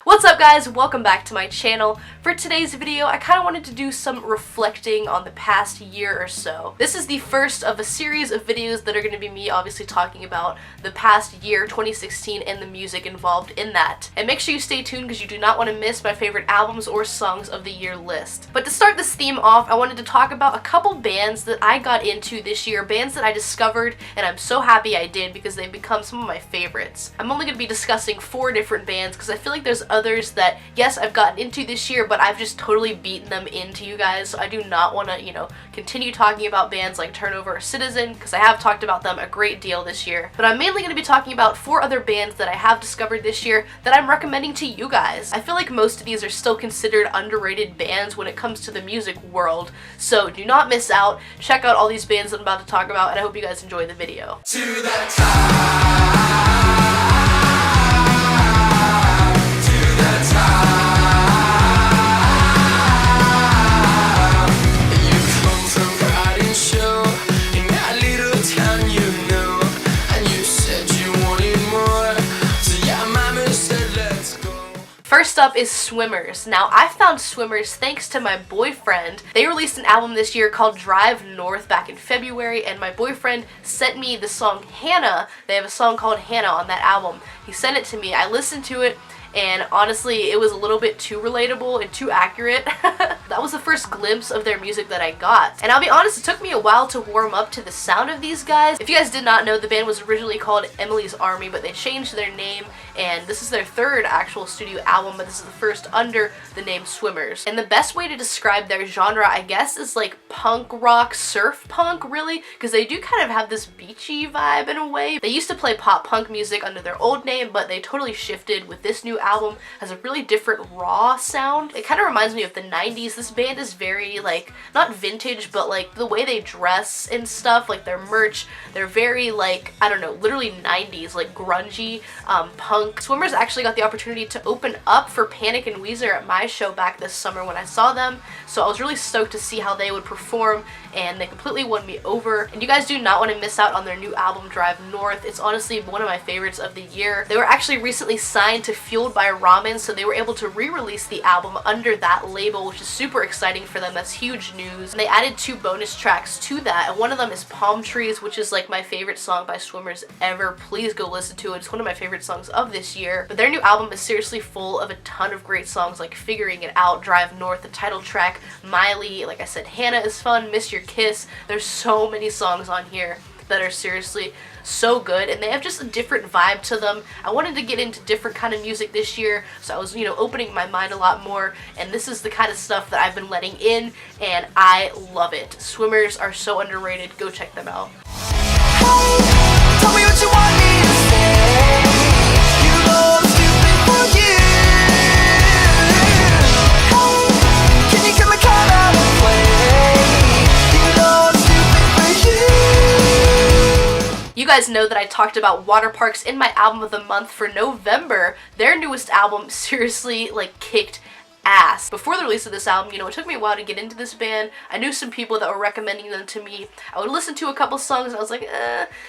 What's up guys, welcome back to my channel. For today's video, I kind of wanted to do some reflecting on the past year or so. This is the first of a series of videos that are going to be me obviously talking about the past year, 2016, and the music involved in that. And make sure you stay tuned because you do not want to miss my favorite albums or songs of the year list. But to start this theme off, I wanted to talk about a couple bands that I got into this year, bands that I discovered, and I'm so happy I did because they've become some of my favorites. I'm only going to be discussing 4 different bands because I feel like there's others that, yes, I've gotten into this year, but I've just totally beaten them into you guys, so I do not want to, continue talking about bands like Turnover or Citizen, because I have talked about them a great deal this year. But I'm mainly going to be talking about 4 other bands that I have discovered this year that I'm recommending to you guys. I feel like most of these are still considered underrated bands when it comes to the music world, so do not miss out. Check out all these bands that I'm about to talk about, and I hope you guys enjoy the video. To the top. First up is Swimmers. Now, I found Swimmers thanks to my boyfriend. They released an album this year called Drive North back in February, and my boyfriend sent me the song Hannah. They have a song called Hannah on that album. He sent it to me. I listened to it, and honestly, it was a little bit too relatable and too accurate. That was the first glimpse of their music that I got. And I'll be honest, it took me a while to warm up to the sound of these guys. If you guys did not know, the band was originally called Emily's Army, but they changed their name, and this is their 3rd actual studio album, but this is the first under the name Swimmers. And the best way to describe their genre, I guess, is like punk rock, surf punk, really, because they do kind of have this beachy vibe in a way. They used to play pop punk music under their old name, but they totally shifted with this new album. Has a really different raw sound. It kind of reminds me of the 90s. This band is very, like, not vintage, but like the way they dress and stuff, like their merch, they're very, like, I don't know, literally 90s, like grungy, punk. Swimmers actually got the opportunity to open up for Panic and Weezer at my show back this summer when I saw them, so I was really stoked to see how they would perform, and they completely won me over. And you guys do not want to miss out on their new album, Drive North. It's honestly one of my favorites of the year. They were actually recently signed to Fueled by Ramen, so they were able to re-release the album under that label, which is super exciting for them. That's huge news. And they added 2 bonus tracks to that, and one of them is Palm Trees, which is like my favorite song by Swimmers ever. Please go listen to it. It's one of my favorite songs of this year. But their new album is seriously full of a ton of great songs like Figuring It Out, Drive North, the title track, Miley, like I said, Hannah is fun, Miss Your Kiss. There's so many songs on here that are seriously so good, and they have just a different vibe to them. I wanted to get into different kind of music this year, so I was, opening my mind a lot more, and this is the kind of stuff that I've been letting in, and I love it. Swimmers are so underrated. Go check them out. Hey, tell me what you want me to say. You know I'm stupid for you. Hey, can you come and come out and play? You know I'm stupid for you. You guys know that I talked about Waterparks in my album of the month for November. Their newest album seriously, like, kicked ass. Before the release of this album, it took me a while to get into this band. I knew some people that were recommending them to me. I would listen to a couple songs and I was like,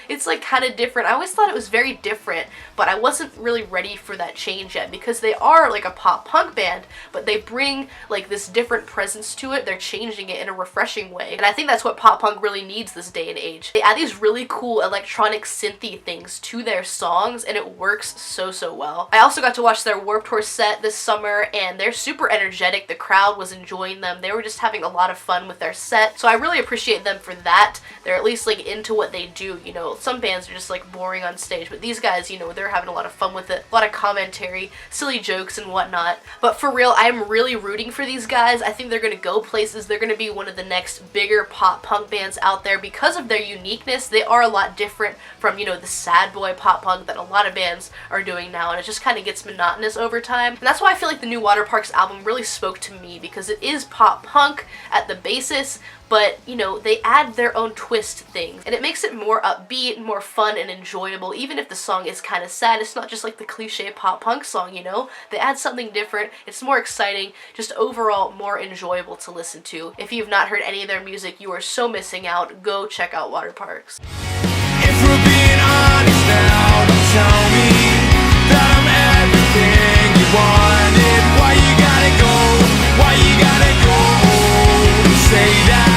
it's like kind of different. I always thought it was very different, but I wasn't really ready for that change yet because they are like a pop punk band, but they bring like this different presence to it. They're changing it in a refreshing way, and I think that's what pop punk really needs this day and age. They add these really cool electronic synthy things to their songs, and it works so well. I also got to watch their Warped Tour set this summer, and they're super energetic. The crowd was enjoying them. They were just having a lot of fun with their set, so I really appreciate them for that. They're at least like into what they do. Some bands are just like boring on stage, but these guys, they're having a lot of fun with it, a lot of commentary, silly jokes and whatnot. But for real, I'm really rooting for these guys. I think they're gonna go places. They're gonna be one of the next bigger pop punk bands out there because of their uniqueness. They are a lot different from, the sad boy pop punk that a lot of bands are doing now, and it just kind of gets monotonous over time. And that's why I feel like the new Waterparks album really spoke to me, because it is pop punk at the basis, but they add their own twist to things, and it makes it more upbeat, more fun and enjoyable. Even if the song is kind of sad, it's not just like the cliche pop punk song, they add something different. It's more exciting, just overall more enjoyable to listen to. If you've not heard any of their music, you are so missing out. Go check out Waterparks. tell me that I'm everything you wanted. Why you gotta go? Why you gotta go? Say that.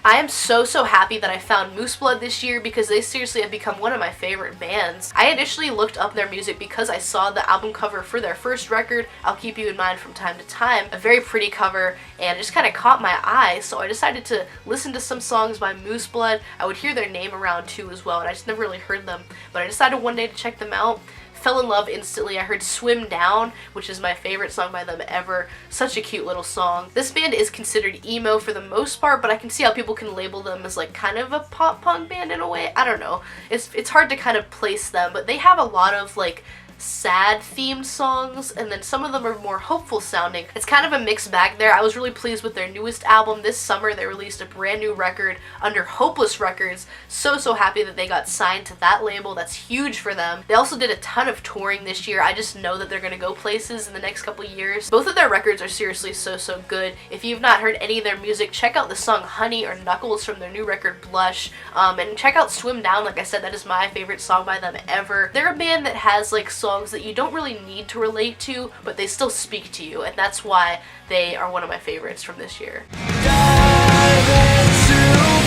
I am so happy that I found Moose Blood this year because they seriously have become one of my favorite bands. I initially looked up their music because I saw the album cover for their first record, I'll Keep You in Mind from Time to Time, a very pretty cover, and it just kind of caught my eye, so I decided to listen to some songs by Moose Blood. I would hear their name around too as well, and I just never really heard them, but I decided one day to check them out. Fell in love instantly. I heard Swim Down, which is my favorite song by them ever. Such a cute little song. This band is considered emo for the most part, but I can see how people can label them as like kind of a pop punk band in a way. I don't know. It's hard to kind of place them, but they have a lot of like sad themed songs, and then some of them are more hopeful sounding. It's kind of a mixed bag there. I was really pleased with their newest album. This summer they released a brand new record under Hopeless Records. So happy that they got signed to that label. That's huge for them. They also did a ton of touring this year. I just know that they're gonna go places in the next couple years. Both of their records are seriously so good. If you've not heard any of their music, check out the song Honey or Knuckles from their new record Blush, and check out Swim Down. Like I said, that is my favorite song by them ever. They're a band that has like songs that you don't really need to relate to, but they still speak to you, and that's why they are one of my favorites from this year. Dive into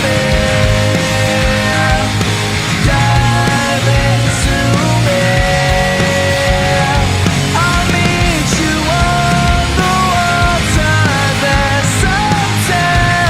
me. Dive into me. I'll meet you on the water then sometime.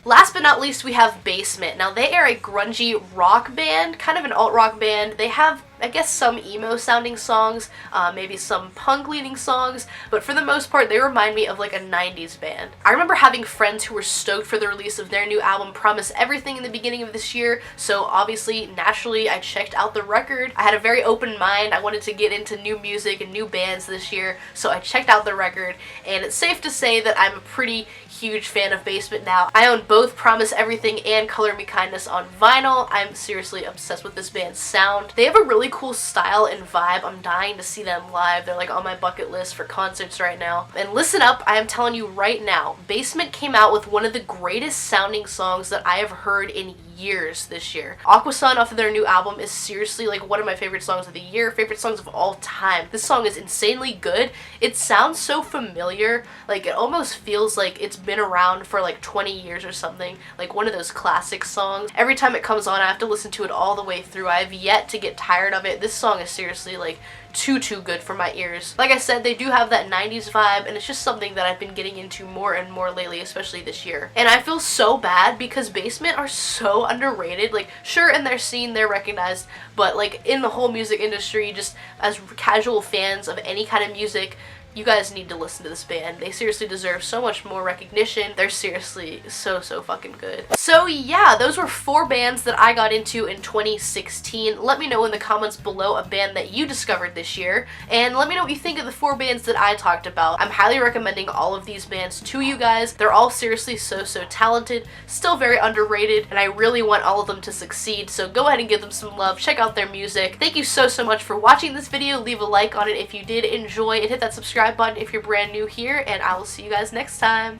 Last but not least, we have Basement. Now, they are a grungy rock band, kind of an alt-rock band. They have, I guess, some emo sounding songs, maybe some punk leading songs, but for the most part they remind me of like a 90s band. I remember having friends who were stoked for the release of their new album Promise Everything in the beginning of this year, so obviously, naturally, I checked out the record. I had a very open mind. I wanted to get into new music and new bands this year, so I checked out the record, and it's safe to say that I'm a pretty huge fan of Basement now. I own both Promise Everything and Color Me Kindness on vinyl. I'm seriously obsessed with this band's sound. They have a really cool style and vibe. I'm dying to see them live. They're like on my bucket list for concerts right now. And listen up, I am telling you right now, Basement came out with one of the greatest sounding songs that I have heard in years this year. Aqua Sun off of their new album is seriously like one of my favorite songs of the year, favorite songs of all time. This song is insanely good. It sounds so familiar, like it almost feels like it's been around for like 20 years or something, like one of those classic songs. Every time it comes on, I have to listen to it all the way through. I have yet to get tired of it. This song is seriously like too good for my ears. Like I said, they do have that 90s vibe, and it's just something that I've been getting into more and more lately, especially this year. And I feel so bad because Basement are so underrated. Like, sure, in their scene they're recognized, but like in the whole music industry, just as casual fans of any kind of music, you guys need to listen to this band. They seriously deserve so much more recognition. They're seriously so fucking good. So yeah, those were 4 bands that I got into in 2016. Let me know in the comments below a band that you discovered this year, and let me know what you think of the 4 bands that I talked about. I'm highly recommending all of these bands to you guys. They're all seriously so talented, still very underrated, and I really want all of them to succeed, so go ahead and give them some love. Check out their music. Thank you so much for watching this video. Leave a like on it if you did enjoy, and hit that subscribe button if you're brand new here, and I will see you guys next time.